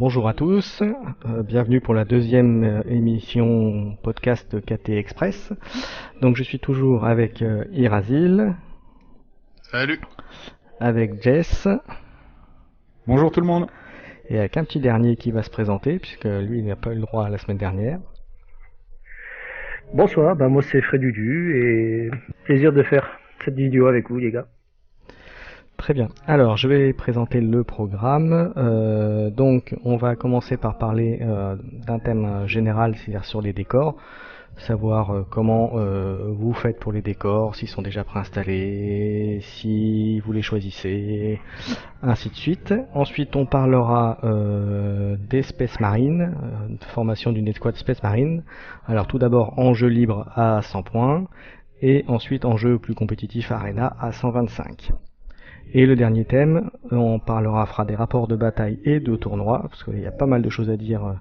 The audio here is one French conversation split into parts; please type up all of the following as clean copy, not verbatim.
Bonjour à tous, bienvenue pour la deuxième émission podcast KT Express. Donc je suis toujours avec Irazil. Salut. Avec Jess. Bonjour tout le monde. Et avec un petit dernier qui va se présenter, puisque lui il n'a pas eu le droit la semaine dernière. Bonsoir, moi c'est Fred Dudu et plaisir de faire cette vidéo avec vous les gars. Très bien. Alors, je vais présenter le programme. Donc, on va commencer par parler d'un thème général, c'est-à-dire sur les décors. Savoir comment vous faites pour les décors, s'ils sont déjà préinstallés, si vous les choisissez, ainsi de suite. Ensuite, on parlera des Space Marines, formation d'une escouade Space Marine. Alors, tout d'abord, en jeu libre à 100 points, et ensuite en jeu plus compétitif Arena à 125. Et le dernier thème, on fera des rapports de bataille et de tournois, parce qu'il y a pas mal de choses à dire,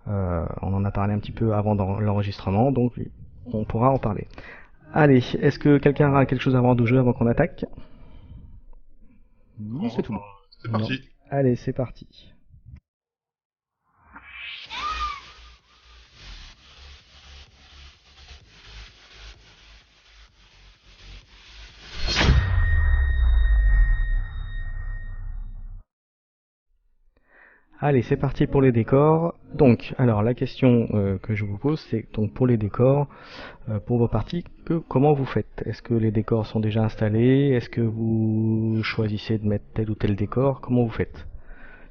on en a parlé un petit peu avant dans l'enregistrement, donc on pourra en parler. Allez, est-ce que quelqu'un a quelque chose à voir du jeu avant qu'on attaque? Non, c'est tout bon. C'est parti. Non. Allez, c'est parti. Allez, c'est parti pour les décors. Donc, alors la question que je vous pose, c'est donc pour les décors, pour vos parties, comment vous faites? Est-ce que les décors sont déjà installés? Est-ce que vous choisissez de mettre tel ou tel décor? Comment vous faites?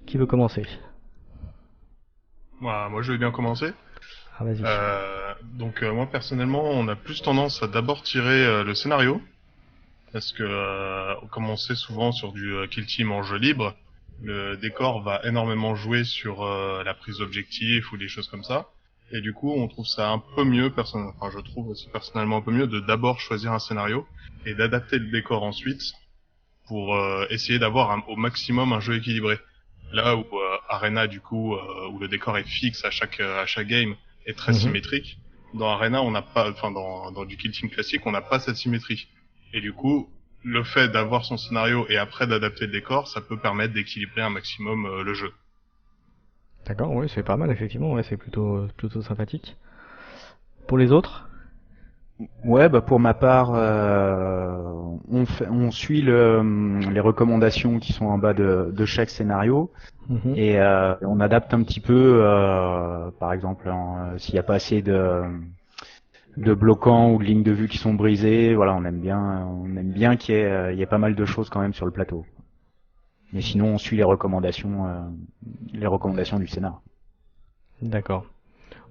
Qui veut commencer? Moi, je vais bien commencer. Ah, vas-y. Moi personnellement, on a plus tendance à d'abord tirer le scénario, parce que comme on sait souvent sur du Kill Team en jeu libre, le décor va énormément jouer sur la prise d'objectif ou des choses comme ça. Et du coup, on trouve ça un peu mieux, je trouve aussi personnellement un peu mieux de d'abord choisir un scénario et d'adapter le décor ensuite pour essayer d'avoir au maximum un jeu équilibré. Là où Arena, du coup, où le décor est fixe à chaque game, est très symétrique. Dans Arena, on n'a pas, dans du Kill Team classique, on n'a pas cette symétrie. Et du coup, le fait d'avoir son scénario et après d'adapter le décor, ça peut permettre d'équilibrer un maximum le jeu. D'accord, oui, c'est pas mal, effectivement, ouais, c'est plutôt sympathique. Pour les autres? Ouais, pour ma part, on suit les recommandations qui sont en bas de chaque scénario et on adapte un petit peu, par exemple, s'il n'y a pas assez de bloquants ou de lignes de vue qui sont brisées, voilà, on aime bien qu'il y ait pas mal de choses quand même sur le plateau. Mais sinon, on suit les recommandations du scénar. D'accord.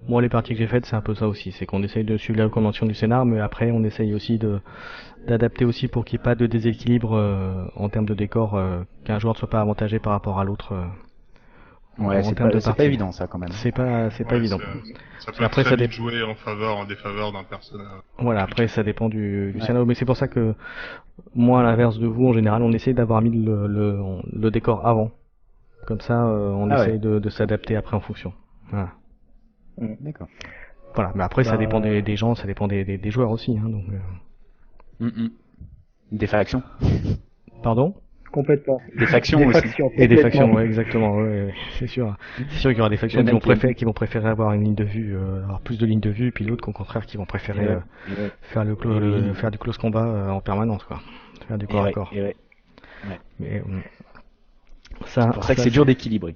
Moi, les parties que j'ai faites, c'est un peu ça aussi, c'est qu'on essaye de suivre les recommandations du scénar, mais après, on essaye aussi d'adapter aussi pour qu'il n'y ait pas de déséquilibre en termes de décor, qu'un joueur ne soit pas avantagé par rapport à l'autre. Ouais, c'est pas évident ça quand même. C'est pas évident. Ça peut après, très vite jouer en défaveur d'un personnage. Voilà, après ça dépend du scénario, mais c'est pour ça que moi, à l'inverse de vous, en général, on essaye d'avoir mis le décor avant. Comme ça, on essaye de s'adapter après en fonction. Voilà. D'accord. Voilà, mais après ça dépend des gens, ça dépend des joueurs aussi, hein, donc. Des factions. Pardon? Complètement. Des factions aussi. Et des factions, ouais, exactement, ouais, c'est sûr. C'est sûr qu'il y aura des factions qui vont préférer avoir une ligne de vue, avoir plus de lignes de vue, puis d'autres au contraire qui vont préférer faire du close combat en permanence, quoi. Faire du corps à corps. Mais c'est pour ça que c'est dur d'équilibrer.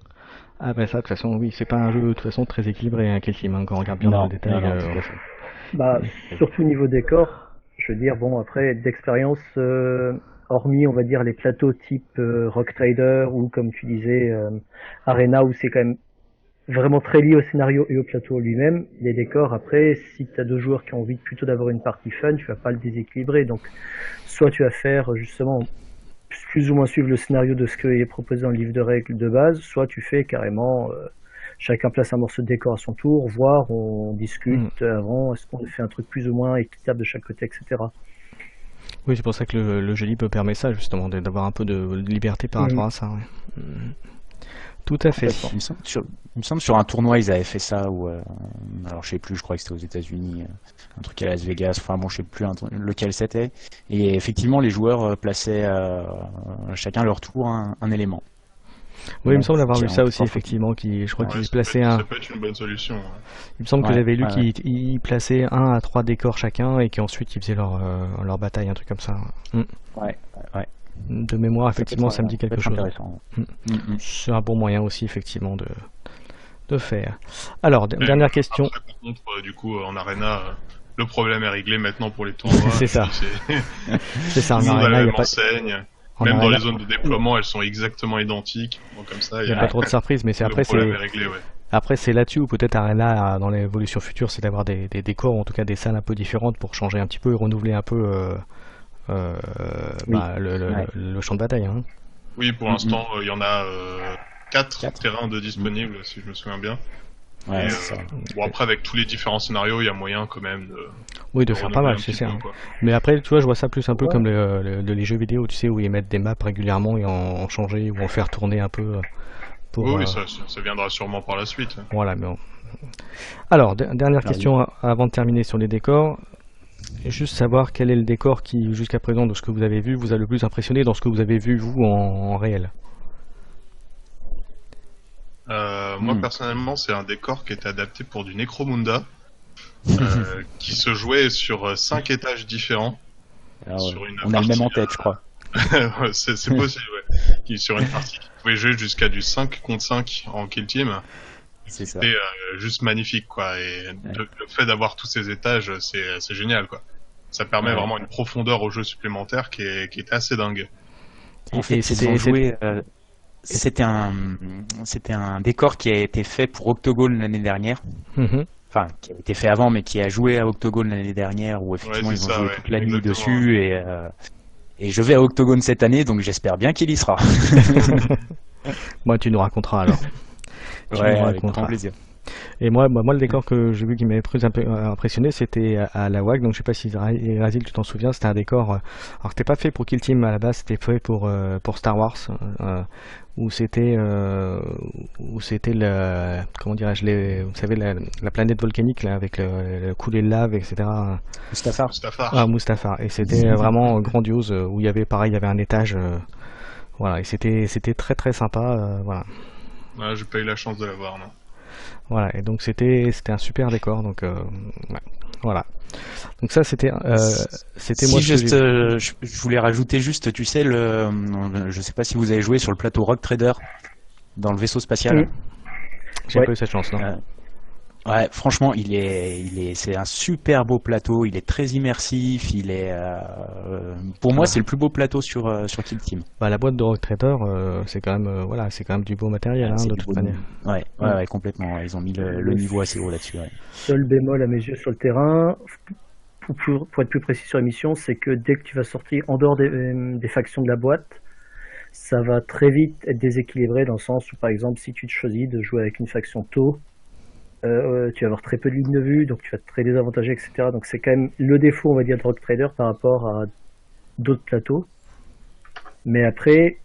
Ah ça, de toute façon, oui, c'est pas un jeu de toute façon très équilibré, hein, Kill Team, hein, quand on regarde bien dans le détail. Surtout niveau décor, je veux dire, après, d'expérience, hormis, on va dire, les plateaux type Rock Trader ou, comme tu disais, Arena, où c'est quand même vraiment très lié au scénario et au plateau lui-même, les décors, après, si tu as deux joueurs qui ont envie plutôt d'avoir une partie fun, tu vas pas le déséquilibrer. Donc, soit tu vas faire, justement, plus ou moins suivre le scénario de ce qui est proposé dans le livre de règles de base, soit tu fais carrément chacun place un morceau de décor à son tour, voire on discute avant, est-ce qu'on fait un truc plus ou moins équitable de chaque côté, etc. Oui, c'est pour ça que le jeu libre permet ça, justement, d'avoir un peu de liberté par rapport à ça. Ouais. Tout à fait. Il me semble sur un tournoi ils avaient fait ça, ou alors je sais plus, je crois que c'était aux États-Unis, un truc à Las Vegas, enfin bon je sais plus lequel c'était, et effectivement les joueurs plaçaient chacun leur tour un élément. Oui, il me semble avoir vu ça aussi, effectivement, je crois qu'il plaçait ça peut être une bonne solution. Ouais. Il me semble que j'avais lu qu'ils plaçaient 1 à 3 décors chacun et qu'ensuite ils faisaient leur bataille, un truc comme ça. Ouais. De mémoire, effectivement, ça me dit quelque chose. Mm. C'est un bon moyen aussi, effectivement, de faire. Alors, dernière question. Après, par contre, du coup, en Arena, le problème est réglé maintenant pour les tournois. C'est ça. C'est ça, en Arena, il n'y a pas... enseigne. Même dans les zones de déploiement, elles sont exactement identiques. Donc, comme ça, il n'y a pas trop de surprises, mais c'est après, réglé, ouais. Après, c'est là-dessus où peut-être Arena, dans l'évolution future, c'est d'avoir des décors, ou en tout cas des salles un peu différentes pour changer un petit peu et renouveler un peu le champ de bataille. Hein. Oui, pour l'instant, il y en a 4 terrains de disponibles, si je me souviens bien. Ouais, bon, après, avec tous les différents scénarios, il y a moyen quand même de faire pas mal, c'est ça. Mais après, tu vois, je vois ça plus un peu comme les jeux vidéo, tu sais, où ils mettent des maps régulièrement et en changer ou en faire tourner un peu. Oui, ça viendra sûrement par la suite. Voilà, mais bon. Alors, dernière question avant de terminer sur les décors. Juste savoir quel est le décor qui, jusqu'à présent, de ce que vous avez vu, vous a le plus impressionné dans ce que vous avez vu, vous, en réel. Moi, personnellement, c'est un décor qui était adapté pour du Necromunda, qui se jouait sur 5 étages différents. On a le même en tête, je crois. c'est possible, ouais. Sur une partie qui pouvait jouer jusqu'à du 5 contre 5 en kill team. C'était juste magnifique, quoi. Et le fait d'avoir tous ces étages, c'est génial, quoi. Ça permet vraiment une profondeur au jeu supplémentaire qui était assez dingue. En fait, c'était un décor qui a été fait pour Octogone l'année dernière. Enfin, qui a été fait avant, mais qui a joué à Octogone l'année dernière, où effectivement ils ont joué toute la nuit dessus. Et je vais à Octogone cette année, donc j'espère bien qu'il y sera. Moi, tu nous raconteras alors. Avec grand plaisir. Et moi, le décor que j'ai vu qui m'avait plus impressionné, c'était à la WAG. Donc je sais pas si Razil, tu t'en souviens, c'était un décor. Alors c'était pas fait pour Kill Team à la base, c'était fait pour Star Wars, où c'était le, comment dirais-je, vous savez la planète volcanique là avec le coulée de lave, etc. Mustafar. Ah, Mustafar. Et c'était vraiment grandiose, où il y avait un étage. Voilà, et c'était très très sympa. Voilà. Ouais, j'ai pas eu la chance de la voir, non. Voilà, et donc c'était un super décor, donc voilà. Donc ça c'était moi. Juste, je voulais rajouter juste, tu sais, je sais pas si vous avez joué sur le plateau Rock Trader dans le vaisseau spatial. J'ai pas eu cette chance, non. Ouais, franchement, c'est un super beau plateau. Il est très immersif. Pour moi, c'est le plus beau plateau sur Kill Team. Bah, la boîte de Rock Trader, c'est quand même de beau matériel, de toute manière. Ouais, complètement. Ils ont mis le niveau assez haut là-dessus. Ouais. Seul bémol à mes yeux sur le terrain, pour être plus précis sur l'émission, c'est que dès que tu vas sortir en dehors des factions de la boîte, ça va très vite être déséquilibré dans le sens où, par exemple, si tu te choisis de jouer avec une faction tôt, tu vas avoir très peu de lignes de vue, donc tu vas être très désavantagé, etc. Donc c'est quand même le défaut, on va dire, de Rock Trader par rapport à d'autres plateaux. Mais après,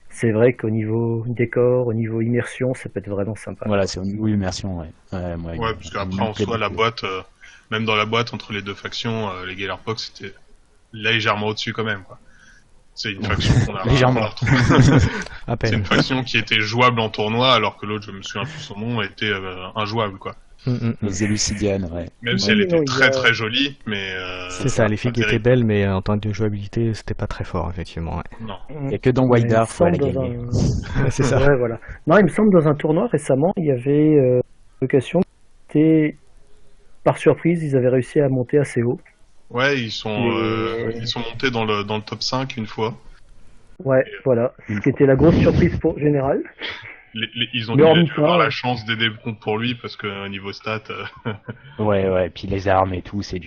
c'est vrai qu'au niveau décor, au niveau immersion, ça peut être vraiment sympa. Voilà, c'est au niveau immersion, ouais. Ouais, parce qu'après, en soi, la boîte, même dans la boîte, entre les deux factions, les Galerpox, c'était légèrement au-dessus quand même, quoi. C'est une faction qu'on a légèrement. C'est une faction qui était jouable en tournoi, alors que l'autre, je me souviens plus son nom, était injouable, quoi. Les Élucidiennes, ouais. Même si elle était très très jolie, mais c'est ça, les filles étaient belles, mais en tant que jouabilité, c'était pas très fort, effectivement. Ouais. Non. Il y a que dans Wild Art où elle a gagné. C'est ça. Ouais, voilà. Non, il me semble dans un tournoi récemment, il y avait une location qui était, par surprise, ils avaient réussi à monter assez haut. Ouais, ils sont montés dans le top 5 une fois. Ouais, voilà. Ce qui était la grosse surprise pour Général. Ils ont dû avoir la chance d'aider pour lui parce que niveau stats. Ouais, puis les armes et tout, c'est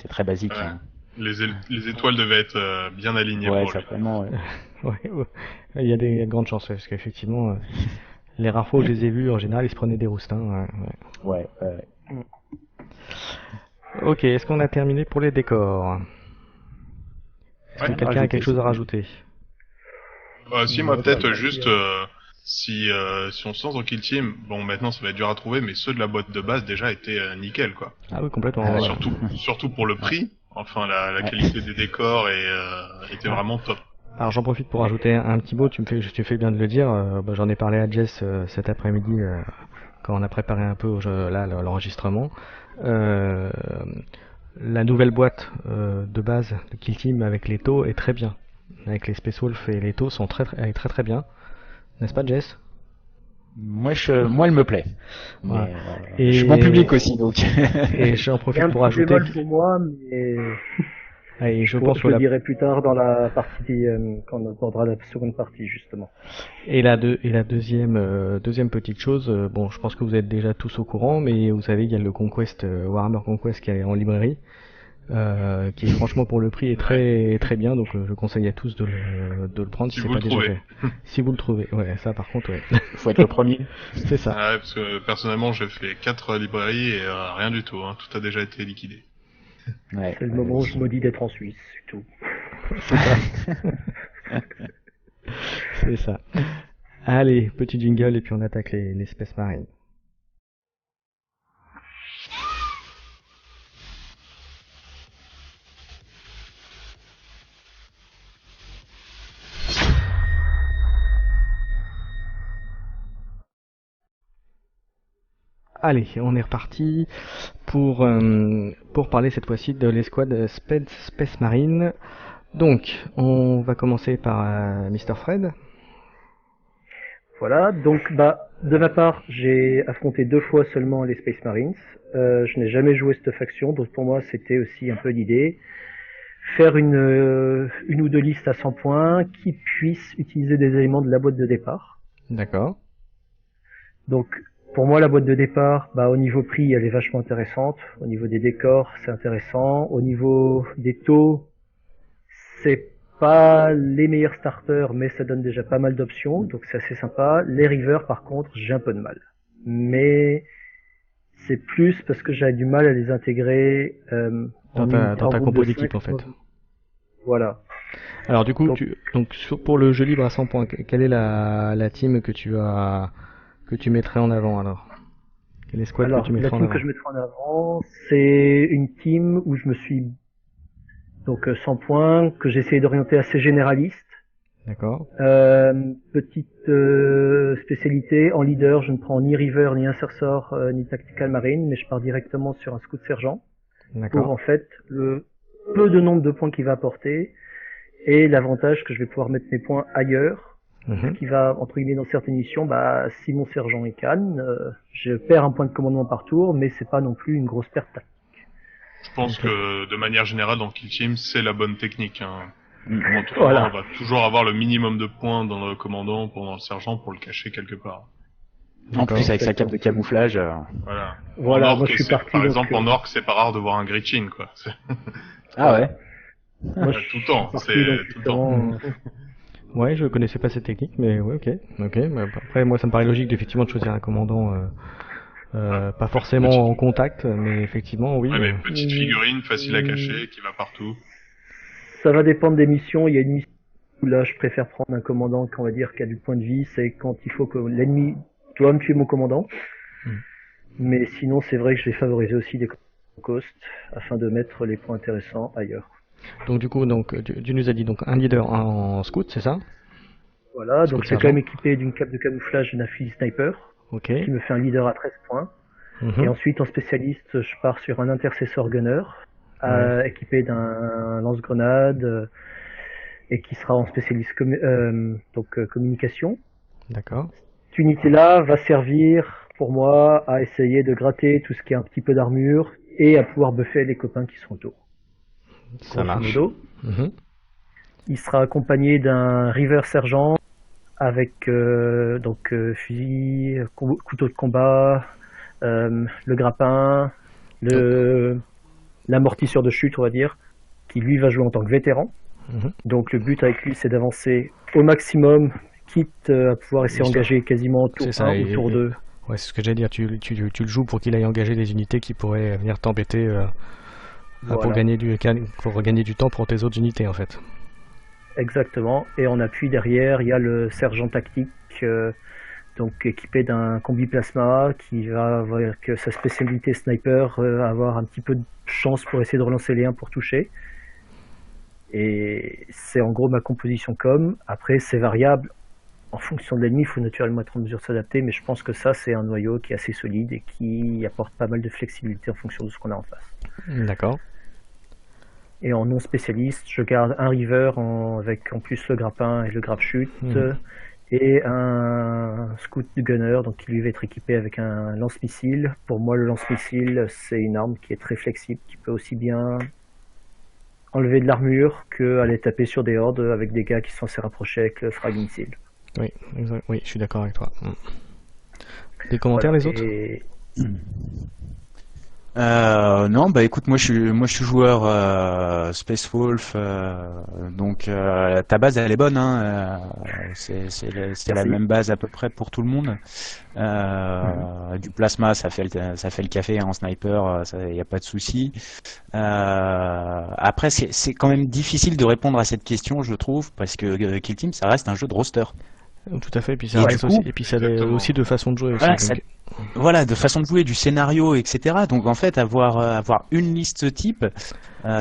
très basique. Ouais. Hein. Les étoiles devaient être bien alignées pour lui. Certainement, ouais. Ouais. Il y a de grandes chances parce qu'effectivement, les rares fois où je les ai vus, en général, ils se prenaient des roustins. Ouais. Ok, est-ce qu'on a terminé pour les décors? Est-ce que quelqu'un a quelque chose à rajouter? Si, moi peut-être juste si on se lance dans Kill Team, bon maintenant ça va être dur à trouver, mais ceux de la boîte de base déjà étaient nickel, quoi. Ah oui, complètement. Surtout pour le prix. Enfin, la qualité des décors était vraiment top. Alors j'en profite pour rajouter un petit mot, tu fais bien de le dire, j'en ai parlé à Jess cet après-midi quand on a préparé un peu l'enregistrement. La nouvelle boîte de base de Kill Team avec les taux est très bien. Avec les Space Wolf et les taux sont très très bien. N'est-ce pas Jess? Moi, elle me plaît. Voilà. Et je suis bon public aussi, donc. Et j'en profite pour ajouter. Pour moi, mais et je le dirai plus tard dans la partie quand on abordera la seconde partie justement. Et la deuxième petite chose, bon, je pense que vous êtes déjà tous au courant, mais vous savez, il y a le Conquest Warhammer Conquest qui est en librairie. Qui est franchement pour le prix est très très bien, donc je conseille à tous de le prendre si c'est pas déjà fait. Si vous le trouvez, ouais, ça par contre, ouais. Faut être le premier. C'est ça. Ouais, parce que personnellement j'ai fait 4 librairies et rien du tout, hein. Tout a déjà été liquidé. Ouais, c'est le moment où je maudis d'être en Suisse, c'est tout. C'est ça. C'est ça. Allez, petit jingle et puis on attaque les Space Marines. Allez, on est reparti pour parler cette fois-ci de l'escouade Space Marine. Donc, on va commencer par Mr. Fred. Voilà, donc de ma part, j'ai affronté 2 fois seulement les Space Marines. Je n'ai jamais joué cette faction, donc pour moi c'était aussi un peu l'idée. Faire une ou 2 listes à 100 points qui puissent utiliser des éléments de la boîte de départ. D'accord. Donc pour moi, la boîte de départ, au niveau prix, elle est vachement intéressante. Au niveau des décors, c'est intéressant. Au niveau des taux, c'est pas les meilleurs starters, mais ça donne déjà pas mal d'options, donc c'est assez sympa. Les rivers, par contre, j'ai un peu de mal. Mais c'est plus parce que j'ai du mal à les intégrer dans ta compo d'équipe, en fait. Voilà. Alors du coup, pour le jeu libre à 100 points, quelle est la team que tu mettrais en avant alors? Quelle escouade que tu mettrais en avant? La team que je mettrais en avant, c'est une team où je me suis 100 points, que j'ai essayé d'orienter assez généraliste. D'accord. Petite spécialité, en leader, je ne prends ni River, ni Intercessor, ni Tactical Marine, mais je pars directement sur un Scout Sergent. D'accord. Pour en fait le peu de nombre de points qu'il va apporter et l'avantage que je vais pouvoir mettre mes points ailleurs. Ce qui va, entre guillemets, dans certaines missions, si mon sergent est canne, je perds un point de commandement par tour, mais c'est pas non plus une grosse perte tactique. Je pense que, de manière générale, dans Kill Team, c'est la bonne technique, hein. En tout cas, voilà. On va toujours avoir le minimum de points dans le commandant, dans le sergent, pour le cacher quelque part. En plus, avec sa cape de camouflage. Voilà, moi je suis parti. Par exemple, en orc, c'est pas rare de voir un Gretchin, quoi. Ah ouais. Moi, tout le temps, c'est tout le temps. Ouais, je connaissais pas cette technique, mais ouais, ok. Après, moi, ça me paraît logique effectivement de choisir un commandant, pas forcément en contact, mais effectivement, oui. Ouais, mais petite figurine, facile à cacher, qui va partout. Ça va dépendre des missions. Il y a une mission où là, je préfère prendre un commandant qu'on va dire qui a du point de vie, c'est quand il faut que l'ennemi doit me tuer mon commandant. Mais sinon, c'est vrai que je vais favoriser aussi des cost afin de mettre les points intéressants ailleurs. Donc du coup, tu nous as dit donc un leader en scout, c'est ça? Voilà, donc c'est quand même équipé d'une cape de camouflage et d'un fusil sniper, qui me fait un leader à 13 points. Et ensuite, en spécialiste, je pars sur un intercessor gunner, équipé d'un lance-grenade, et qui sera en spécialiste communication. D'accord. Cette unité-là va servir pour moi à essayer de gratter tout ce qui est un petit peu d'armure et à pouvoir buffer les copains qui sont autour. Ça marche. Il sera accompagné d'un River Sergent avec fusil, couteau de combat, le grappin, l'amortisseur de chute, on va dire, qui lui va jouer en tant que vétéran. Donc le but avec lui, c'est d'avancer au maximum, quitte à pouvoir essayer d'engager quasiment tour 1 ou tour 2. Ouais, c'est ce que j'allais dire, tu le joues pour qu'il aille engager des unités qui pourraient venir t'embêter pour gagner du temps pour tes autres unités en fait. Exactement, et en appui derrière, il y a le sergent tactique, donc équipé d'un combi plasma qui va avoir que sa spécialité sniper avoir un petit peu de chance pour essayer de relancer les 1 pour toucher. Et c'est en gros ma composition com. Après, c'est variable. En fonction de l'ennemi, il faut naturellement être en mesure de s'adapter, mais je pense que ça, c'est un noyau qui est assez solide et qui apporte pas mal de flexibilité en fonction de ce qu'on a en face. D'accord. Et en non spécialiste, je garde un river avec en plus le grappin et le grave chute, et un scout gunner, donc qui lui va être équipé avec un lance-missile. Pour moi, le lance-missile, c'est une arme qui est très flexible, qui peut aussi bien enlever de l'armure que aller taper sur des hordes avec des gars qui sont assez rapprochés avec le frag missile. Oui, oui, je suis d'accord avec toi. Des commentaires, les autres? Non, bah écoute, moi je suis joueur Space Wolf, donc ta base elle est bonne, hein, c'est la même base à peu près pour tout le monde. Du plasma, ça fait le café en sniper, il n'y a pas de souci. Après, c'est quand même difficile de répondre à cette question, je trouve, parce que Kill Team, ça reste un jeu de roster. Tout à fait, et puis ça reste aussi, et puis ça aussi de façon de jouer aussi. Voilà, voilà, de façon de jouer, du scénario, etc. Donc en fait, avoir une liste type,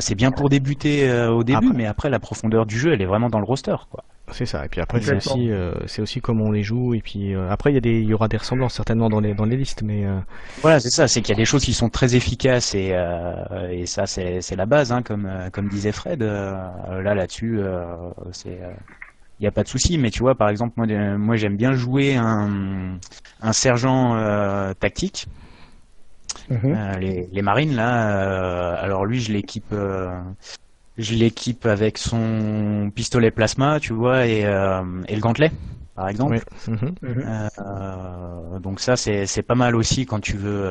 c'est bien pour débuter au début, mais après la profondeur du jeu, elle est vraiment dans le roster, quoi. C'est ça, et puis après c'est aussi comme on les joue, et puis après il y aura des ressemblances certainement dans les listes, mais voilà, c'est ça, c'est qu'il y a des choses qui sont très efficaces et ça c'est la base, hein, comme disait Fred. Là-dessus, c'est il n'y a pas de souci, mais tu vois, par exemple, moi j'aime bien jouer un sergent tactique. Les marines là, alors lui je l'équipe avec son pistolet plasma, tu vois, et le gantelet, par exemple. Oui. Donc ça c'est pas mal aussi quand tu veux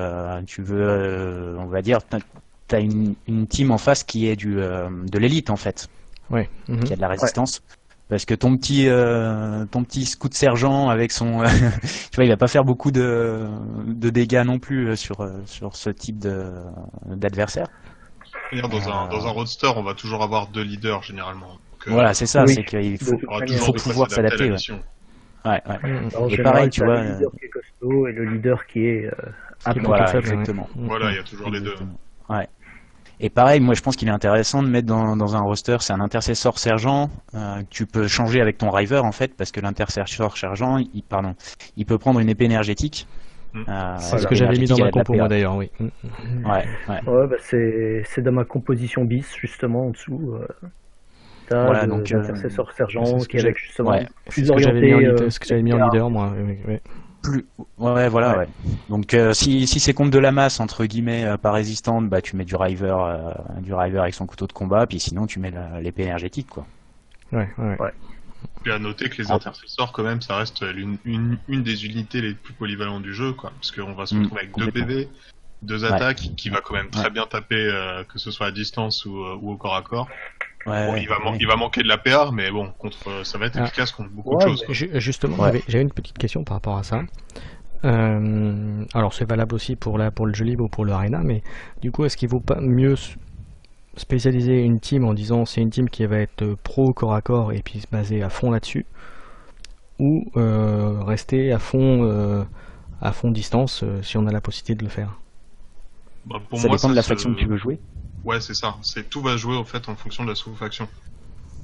on va dire, t'as une team en face qui est de l'élite en fait, ouais. Qui a de la résistance. Parce que ton petit scout sergent avec son, tu vois, il va pas faire beaucoup de dégâts non plus sur ce type d'adversaire. Dans un roadster, on va toujours avoir 2 leaders généralement. Donc, voilà, c'est ça, c'est qu'il faut pouvoir s'adapter. Ouais. Et pareil, tu vois. Le leader qui est costaud et le leader qui est voilà, exactement. Voilà, il y a toujours les deux. Ouais. Et pareil, moi je pense qu'il est intéressant de mettre dans un roster, c'est un intercesseur sergent, tu peux changer avec ton river en fait, parce que l'intercesseur sergent, il peut prendre une épée énergétique. C'est ce que j'avais mis dans ma compo moi d'ailleurs, oui. Ouais, bah c'est dans ma composition bis justement en dessous. T'as l'intercesseur sergent qui est avec justement plus orienté. Ce que j'avais mis en leader moi. Ouais. Ouais. Donc si c'est contre de la masse entre guillemets pas résistante, bah tu mets du river avec son couteau de combat, puis sinon tu mets l'épée énergétique, quoi. Ouais. Puis à noter que les intercesseurs quand même, ça reste une des unités les plus polyvalentes du jeu, quoi, parce qu'on va se retrouver avec 2 PV, 2 attaques, qui va quand même très bien taper, que ce soit à distance ou au corps à corps. Bon, il va manquer de la PA, mais bon, ça va être efficace contre beaucoup de choses. Justement, j'avais une petite question par rapport à ça. Alors c'est valable aussi pour le jeu libre ou pour l'Arena, mais du coup, est-ce qu'il vaut pas mieux spécialiser une team en disant c'est une team qui va être pro corps à corps et puis se baser à fond là-dessus, ou rester à fond distance si on a la possibilité de le faire? Bah, pour ça moi, dépend de la faction que tu veux jouer. Ouais, c'est ça. Tout va jouer en fait en fonction de la sous-faction.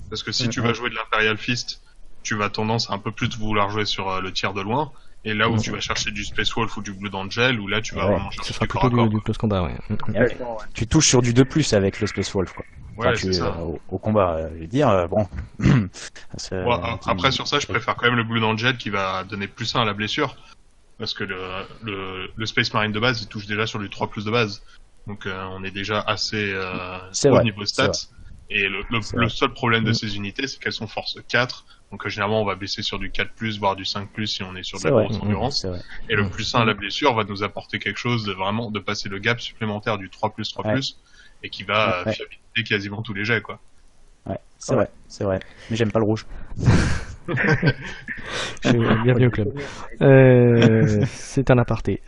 Parce que si tu vas jouer de l'Imperial Fist, tu vas tendance à un peu plus vouloir jouer sur le tir de loin. Et là où tu vas chercher du Space Wolf ou du Blood Angel, où là tu vas vraiment chercher du corps à corps. Du close combat, Tu touches sur du 2+ avec le Space Wolf, quoi. Ouais, c'est ça. Au combat, je veux dire, bon. Après sur ça, je préfère quand même le Blood Angel qui va donner +1 à la blessure. Parce que le Space Marine de base, il touche déjà sur du 3+ de base. Donc on est déjà assez au niveau stats. Et le seul problème de ces unités, c'est qu'elles sont force 4. Donc généralement on va baisser sur du 4+, voire du 5+, si on est sur de la grosse endurance. Et le +1 à la blessure va nous apporter quelque chose de passer le gap supplémentaire du 3+, et qui va fiabiliser quasiment tous les jets, quoi. Ouais, c'est vrai. Mais j'aime pas le rouge. Bienvenue au club. C'est un aparté.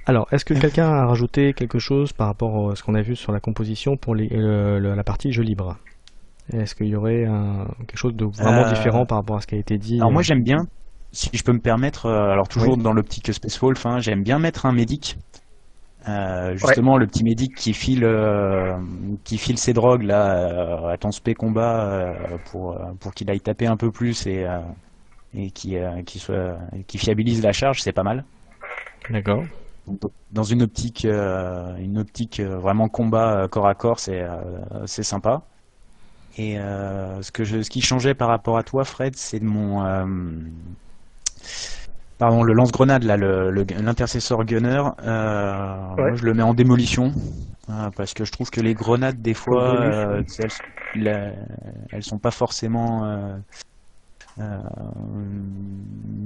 Alors, est-ce que quelqu'un a rajouté quelque chose par rapport à ce qu'on a vu sur la composition pour la partie jeu libre? Est-ce qu'il y aurait quelque chose de vraiment différent par rapport à ce qui a été dit? Alors moi j'aime bien, si je peux me permettre, alors toujours dans l'optique Space Wolf, j'aime bien mettre un médic Justement, le petit médic qui file ses drogues là à ton spé combat pour qu'il aille taper un peu plus et qui fiabilise la charge, c'est pas mal. D'accord. Dans une optique vraiment combat corps à corps, c'est sympa. Et ce qui changeait par rapport à toi, Fred, c'est de le lance-grenade là, l'intercesseur gunner. Moi, je le mets en démolition parce que je trouve que les grenades des fois, elles sont pas forcément,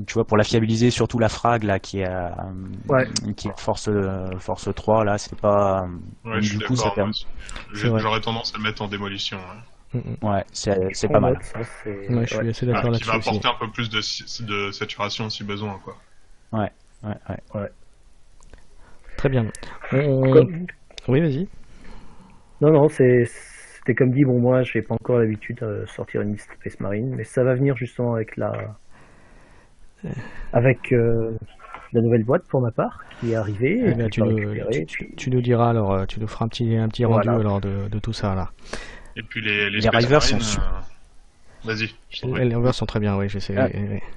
tu vois, pour la fiabiliser, surtout la frag là qui est force 3 là, c'est pas. Ouais, je suis d'accord. J'aurais tendance à le mettre en démolition. Ouais, c'est pas mal. Je suis assez d'accord là-dessus. Qui va apporter un peu plus de saturation si besoin, quoi. Ouais. Très bien. Oui, vas-y. Non, c'était comme dit, bon, moi, j'ai pas encore l'habitude de sortir une liste Space Marine, mais ça va venir justement avec la nouvelle boîte pour ma part, qui est arrivée. Eh bien, tu nous diras alors, tu nous feras un petit rendu alors de tout ça là. Et puis les rivers sont super. Vas-y. Les rivers sont très bien, oui, j'essaie.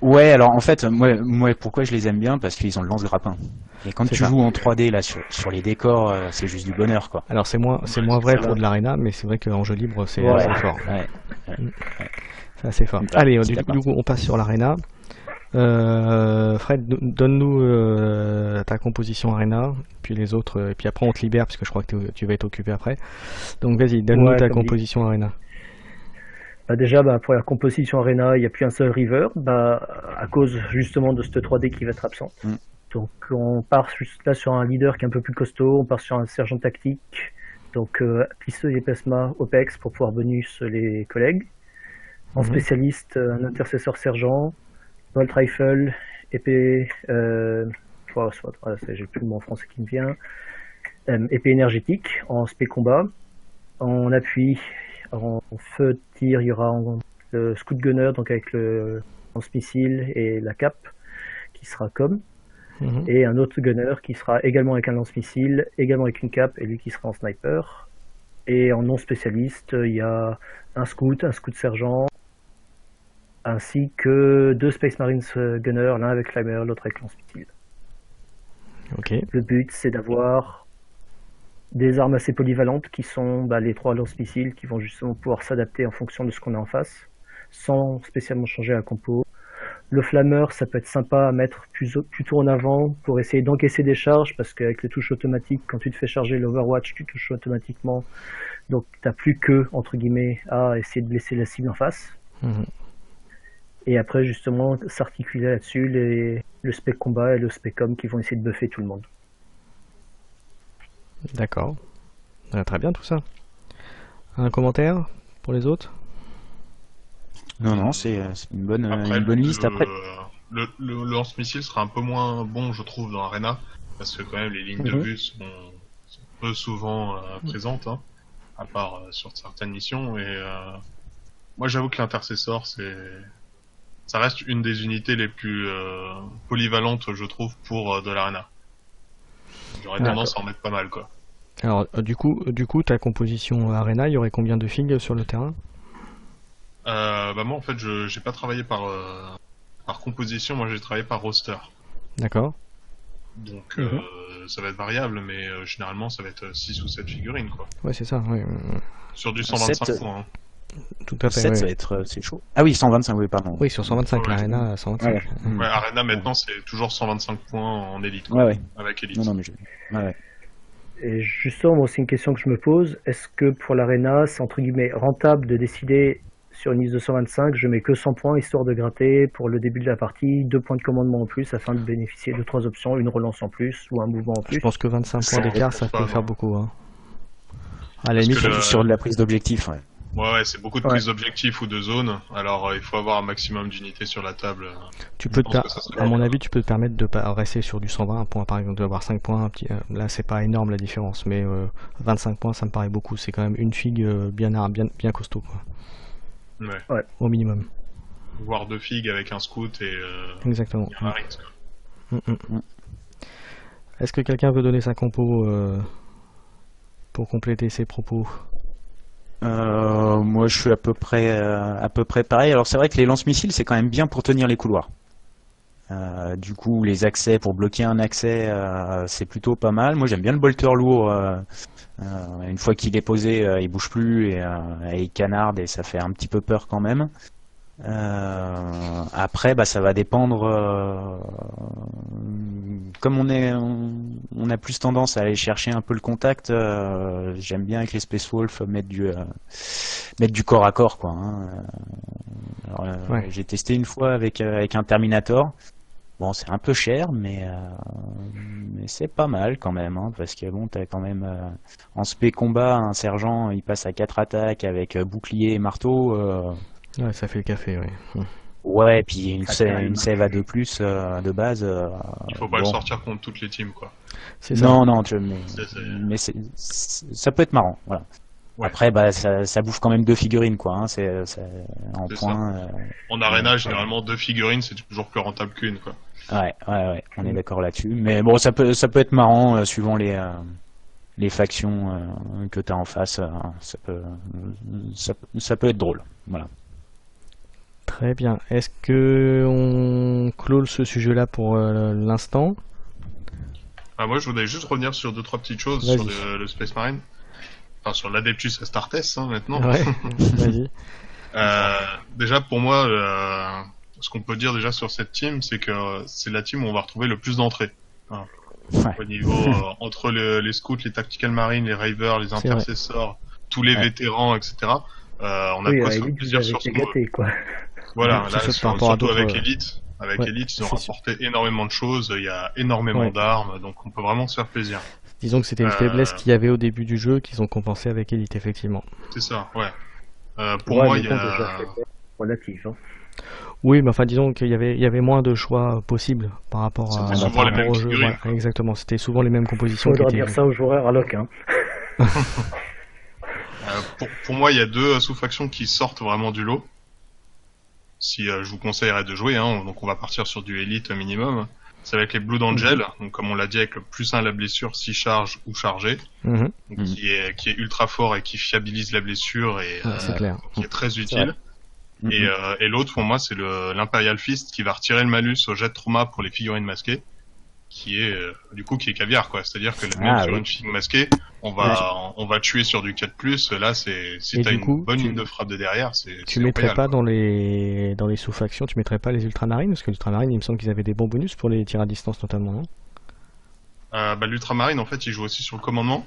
Ouais, alors en fait, moi, pourquoi je les aime bien? Parce qu'ils ont le lance-grappin. Et quand tu joues en 3D là sur les décors, c'est juste du bonheur, quoi. Alors c'est moins vrai pour de l'arena, mais c'est vrai qu'en jeu libre, c'est assez fort. C'est assez fort. Allez, du coup, on passe sur l'arena. Fred, donne-nous ta composition arena, puis les autres, et puis après on te libère parce que je crois que tu vas être occupé après. Donc vas-y, donne-nous ta composition arena. Déjà, pour la composition arena, il n'y a plus un seul river, à cause justement de cette 3D qui va être absente. Donc on part juste là sur un leader qui est un peu plus costaud, on part sur un sergent tactique, donc pistolet plasma OPEX pour pouvoir bonus les collègues. En spécialiste, un intercesseur sergent, Bolt Rifle, épée, j'ai plus le mot en français qui me vient, épée énergétique en spé combat. En appui, en feu de tir, il y aura le Scout Gunner, donc avec le lance-missile et la cape, qui sera comme, et un autre Gunner qui sera également avec un lance-missile, également avec une cape, et lui qui sera en sniper. Et en non spécialiste, il y a un Scout sergent, ainsi que 2 Space Marines Gunners, l'un avec Climber, l'autre avec lance-missile. Okay. Le but, c'est d'avoir des armes assez polyvalentes qui sont les 3 lance-missiles qui vont justement pouvoir s'adapter en fonction de ce qu'on a en face, sans spécialement changer la compo. Le flammeur, ça peut être sympa à mettre plutôt en avant pour essayer d'encaisser des charges, parce qu'avec les touches automatiques, quand tu te fais charger l'Overwatch, tu touches automatiquement, donc t'as plus que, entre guillemets, à essayer de blesser la cible en face. Et après, justement, s'articuler là-dessus, le spec combat et le spec-com qui vont essayer de buffer tout le monde. D'accord. Très bien tout ça. Un commentaire pour les autres? Non, c'est une bonne liste. Après, le lance-missile sera un peu moins bon, je trouve, dans Arena, parce que quand même les lignes de vue sont peu souvent présentes, à part sur certaines missions. Et moi, j'avoue que l'intercesseur, ça reste une des unités les plus polyvalentes, je trouve, pour de l'Arena. J'aurais tendance à en mettre pas mal, quoi. Alors, du coup, ta composition Arena, il y aurait combien de figues sur le terrain? Moi, en fait, j'ai pas travaillé par composition, moi j'ai travaillé par roster. D'accord. Donc, ça va être variable, mais généralement, ça va être 6 ou 7 figurines, quoi. Ouais, c'est ça, oui. Sur du 125 points. Tout à fait. 7, ça va être, c'est chaud. Ah oui, 125, oui, pardon. Oui, sur 125, l'Arena, 125. Ouais, Arena, maintenant, c'est toujours 125 points en élite, quoi. Ouais. Avec élite. Non, mais ouais. Et justement, moi, c'est une question que je me pose. Est-ce que pour l'Arena, c'est entre guillemets rentable de décider sur une liste de 125, je mets que 100 points histoire de gratter pour le début de la partie, 2 points de commandement en plus afin de bénéficier de 3 options, une relance en plus ou un mouvement en plus? Je pense que 25 points d'écart, ça peut faire beaucoup. À la limite, sur de la prise d'objectif, ouais. Ouais, c'est beaucoup de prise d'objectifs ou de zones. Alors, il faut avoir un maximum d'unités sur la table. À mon avis, tu peux te permettre de rester sur du 120 points, par exemple, d'avoir 5 points. Là, c'est pas énorme la différence, mais 25 points, ça me paraît beaucoup. C'est quand même une figue bien costaud, quoi. Ouais. Au minimum. Voire 2 figues avec un scout et exactement. un Marines, quoi. Est-ce que quelqu'un veut donner sa compo pour compléter ses propos? Moi, je suis à peu près pareil. Alors, c'est vrai que les lance-missiles, c'est quand même bien pour tenir les couloirs. Du coup, les accès, pour bloquer un accès, c'est plutôt pas mal. Moi, j'aime bien le bolter lourd. Une fois qu'il est posé, il bouge plus et il canarde et ça fait un petit peu peur quand même. Après, ça va dépendre. Comme on a plus tendance à aller chercher un peu le contact, j'aime bien avec les Space Wolf mettre du corps à corps, quoi. Hein. Alors, j'ai testé une fois avec un Terminator. Bon, c'est un peu cher, mais c'est pas mal quand même, hein, parce que bon, t'as quand même en spé combat un sergent, il passe à 4 attaques avec bouclier et marteau. Ouais, ça fait le café, oui. Ouais, et puis une save à 2 plus de base. Il faut pas le sortir contre toutes les teams, quoi. C'est ça. Non, mais ça peut être marrant, voilà. Ouais. Après, ça bouffe quand même 2 figurines, quoi. Hein, c'est en point. En arena, généralement 2 figurines, c'est toujours plus rentable qu'une, quoi. Ouais, on est d'accord là-dessus. Mais bon, ça peut être marrant suivant les factions que t'as en face. Ça peut être drôle, voilà. Très bien. Est-ce que on clôt ce sujet-là pour l'instant? Moi, je voudrais juste revenir sur 2-3 petites choses sur le Space Marine. Enfin, sur l'Adeptus Astartes, hein, maintenant. Ouais, vas-y. Déjà, pour moi, ce qu'on peut dire déjà sur cette team, c'est que c'est la team où on va retrouver le plus d'entrées. Hein. Ouais. Au niveau, entre les scouts, les tactical marines, les ravers, les intercessors, tous les vétérans, etc. On a quoi se faire plaisir sur ce gâté, quoi. Voilà, là, surtout avec Elite. Avec Elite, ils ont rapporté énormément de choses, il y a énormément d'armes, donc on peut vraiment se faire plaisir. Disons que c'était une faiblesse qu'il y avait au début du jeu qu'ils ont compensé avec Elite, effectivement. C'est ça, ouais. Pour moi, il y a... relatif, hein. Oui, mais enfin, disons qu'il y avait moins de choix possibles par rapport à souvent les mêmes jeu. Voilà, exactement, c'était souvent les mêmes compositions. Il faudra dire ça aux joueurs à Loc, hein. Pour moi, il y a 2 sous-factions qui sortent vraiment du lot. Si je vous conseillerais de jouer, hein, donc on va partir sur du Elite minimum. C'est avec les Blood Angel, donc comme on l'a dit, avec le plus 1 à la blessure, si charge ou chargé, donc qui est ultra fort et qui fiabilise la blessure et qui est très utile. Et l'autre, pour moi, c'est l'Imperial Fist qui va retirer le malus au jet de trauma pour les figurines masquées, qui est caviar, quoi. C'est-à-dire que même sur une figurine masquée, on va tuer sur du 4+. Là, si t'as une bonne ligne de frappe de derrière, tu mettrais pas dans les sous-factions, tu mettrais pas les ultramarines, parce que les ultramarines, il me semble qu'ils avaient des bons bonus pour les tirs à distance notamment, non? L'ultramarine, en fait, il joue aussi sur le commandement.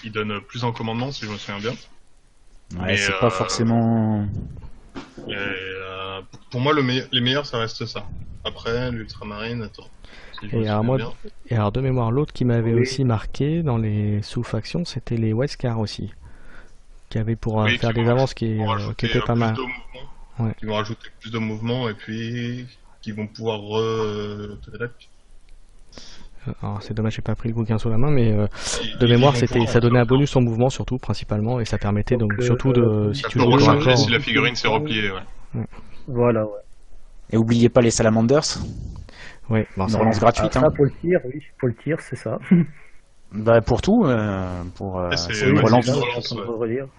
Il donne plus en commandement, si je me souviens bien. Ouais, mais c'est pas forcément... pour moi, les meilleurs, ça reste ça. Après, l'ultramarine, attends. Et alors de mémoire, l'autre qui m'avait aussi marqué dans les sous-factions, c'était les Weskar aussi, qui avaient pour faire des avances qui étaient pas mal. Qui vont rajouter plus de mouvements et puis qui vont pouvoir alors c'est dommage, j'ai pas pris le bouquin sous la main, mais de mémoire, ça donnait un bonus en mouvement surtout, principalement, et ça permettait donc surtout de si tu joues si la figurine s'est repliée, Voilà, ouais. Et oubliez pas les Salamanders. Oui, bon, une relance gratuite. Ça, pour le tir, oui, pour le tir, c'est ça. Pour tout, c'est une relance.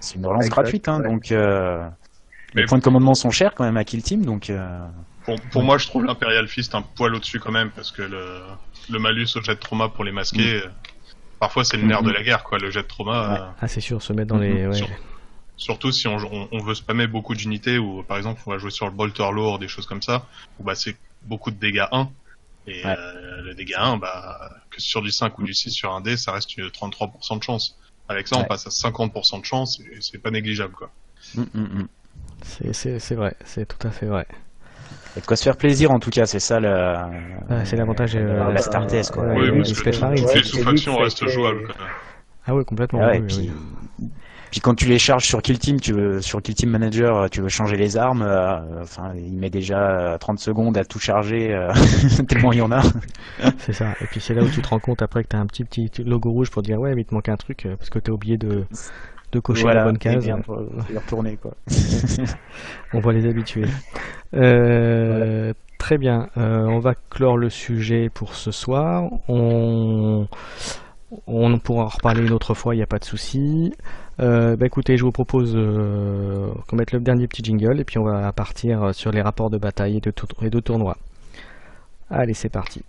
C'est une relance gratuite, hein, donc les points de commandement sont chers quand même à Kill Team, donc. Pour moi, je trouve l'Imperial Fist un poil au-dessus quand même, parce que le malus au jet de trauma pour les masquer, parfois c'est le nerf de la guerre, quoi, le jet de trauma. Ah, c'est sûr, se mettre dans les. Surtout si on veut spammer beaucoup d'unités, ou par exemple on va jouer sur le bolter lourd, des choses comme ça, où c'est beaucoup de dégâts 1. Et le dégât 1, que sur du 5 ou du 6 sur un dé, ça reste 33% de chance. Avec ça, on passe à 50% de chance, et c'est pas négligeable, quoi. C'est vrai, c'est tout à fait vrai. Il y a de quoi se faire plaisir, en tout cas, c'est ça c'est l'avantage de la Startes, quoi. Oui, parce que les sous-factions restent jouables. Ah oui, complètement. Puis quand tu les charges sur Kill Team, sur Kill Team Manager, tu veux changer les armes, il met déjà 30 secondes à tout charger, tellement il y en a. C'est ça, et puis c'est là où tu te rends compte après que t'as un petit logo rouge pour dire ouais, mais il te manque un truc, parce que t'as oublié de cocher la bonne case. Et retourner, quoi. On va les habituer. Très bien, on va clore le sujet pour ce soir. On pourra en reparler une autre fois, il n'y a pas de souci. Écoutez, je vous propose qu'on mette le dernier petit jingle et puis on va partir sur les rapports de bataille et de tournois. Allez, c'est parti.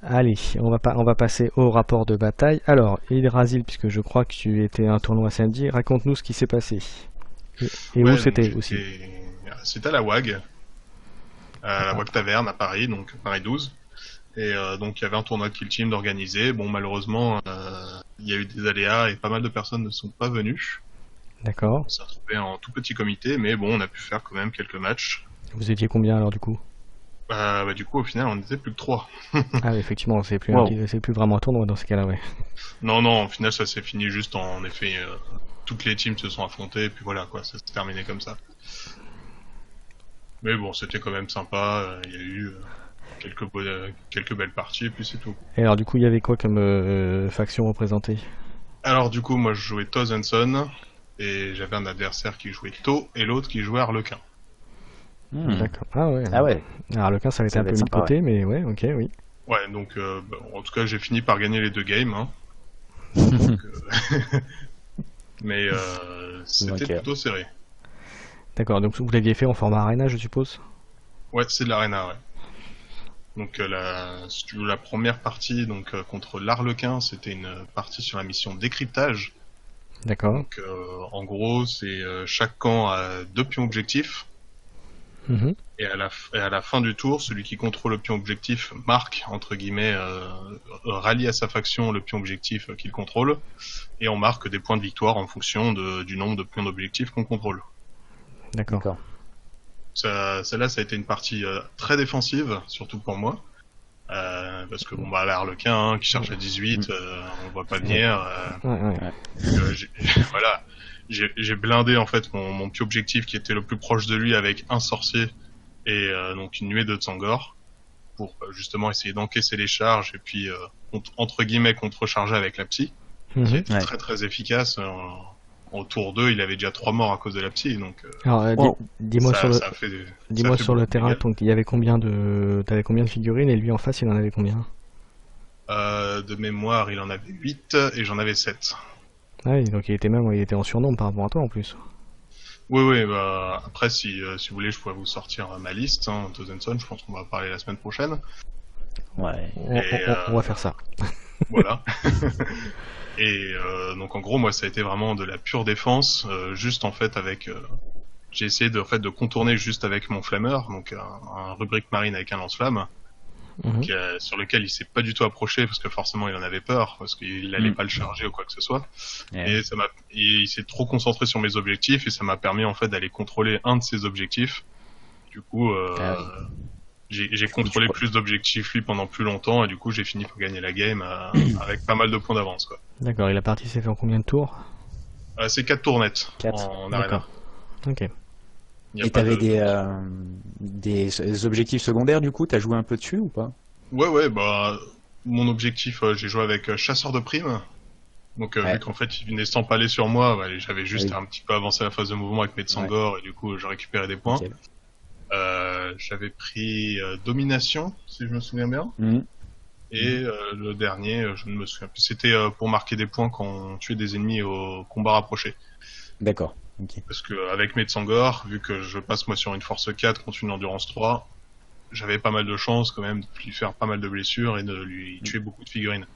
Allez, on va passer au rapport de bataille. Alors, Yggdrasil, puisque je crois que tu étais à un tournoi samedi, raconte-nous ce qui s'est passé. Et où c'était aussi. C'était à la WAG, à la WAG Taverne à Paris, donc Paris 12. Et donc il y avait un tournoi de Kill Team d'organiser. Bon, malheureusement, il y a eu des aléas et pas mal de personnes ne sont pas venues. D'accord. On s'est retrouvés en tout petit comité, mais bon, on a pu faire quand même quelques matchs. Vous étiez combien alors du coup? Du coup, au final, on était plus que 3. Ah oui, effectivement, c'est plus, c'est plus vraiment un tournoi dans ce cas-là, ouais. Non, au final, ça s'est fini juste en effet, toutes les teams se sont affrontées, et puis voilà, quoi, ça s'est terminé comme ça. Mais bon, c'était quand même sympa, il y a eu quelques belles parties, et puis c'est tout. Et alors, du coup, il y avait quoi comme faction représentée? Alors, du coup, moi, je jouais Tozenson, et j'avais un adversaire qui jouait To, et l'autre qui jouait Harlequin. D'accord. Ah ouais. Ah ouais. Alors, Harlequin, ça avait été un peu mis de côté, mais ouais, ok, oui. Ouais, donc, en tout cas, j'ai fini par gagner les 2 games, hein. Donc, mais c'était plutôt serré. D'accord, donc vous l'aviez fait en format arena, je suppose? Ouais, c'est de l'arena, ouais. Donc si tu veux, la première partie donc contre l'Arlequin, c'était une partie sur la mission décryptage. D'accord. Donc en gros, c'est chaque camp a 2 pions objectifs. Et à la fin du tour, celui qui contrôle le pion objectif marque, entre guillemets, rallie à sa faction le pion objectif qu'il contrôle, et on marque des points de victoire en fonction du nombre de pions d'objectifs qu'on contrôle. D'accord. Celle-là, ça a été une partie très défensive, surtout pour moi. Parce que bon, l'Arlequin qui cherche à 18, on voit pas venir. Voilà. J'ai blindé en fait mon pion objectif qui était le plus proche de lui avec un sorcier et donc une nuée de Tsangor pour justement essayer d'encaisser les charges et puis entre guillemets contrecharger avec la psy qui était très très efficace. Au tour 2, il avait déjà 3 morts à cause de la psy, donc alors dis-moi sur le terrain, donc il y avait t'avais combien de figurines et lui en face il en avait combien? De mémoire, il en avait 8 et j'en avais 7. Ah oui, donc il était en surnombre par rapport à toi en plus. Oui, bah après si vous voulez, je pourrais vous sortir ma liste, hein, Tozenson, je pense qu'on va parler la semaine prochaine. Ouais. On va faire ça. Voilà. Et donc en gros, moi, ça a été vraiment de la pure défense, juste en fait avec. J'ai essayé de contourner juste avec mon flammeur, donc un rubrique marine avec un lance-flamme. Sur lequel il s'est pas du tout approché parce que forcément il en avait peur parce qu'il allait pas le charger ou quoi que ce soit. Et il s'est trop concentré sur mes objectifs et ça m'a permis en fait d'aller contrôler un de ses objectifs. Du coup, j'ai contrôlé plus d'objectifs lui pendant plus longtemps et du coup j'ai fini par gagner la game avec pas mal de points d'avance, quoi. D'accord. Et la partie s'est fait en combien de tours? C'est 4 tournettes en arena. Ok. Et t'avais des objectifs secondaires du coup, t'as joué un peu dessus ou pas? Ouais, bah mon objectif, j'ai joué avec chasseur de primes. Donc vu qu'en fait il venait s'empaler sur moi, j'avais juste un petit peu avancé la phase de mouvement avec mes Tsangor et du coup j'ai récupéré des points. J'avais pris domination, si je me souviens bien. Et le dernier, je ne me souviens plus. C'était pour marquer des points quand on tuait des ennemis au combat rapproché. D'accord. Okay. Parce que avec mes Tsangor, vu que je passe moi sur une force 4 contre une endurance 3, j'avais pas mal de chances quand même de lui faire pas mal de blessures et de lui tuer beaucoup de figurines.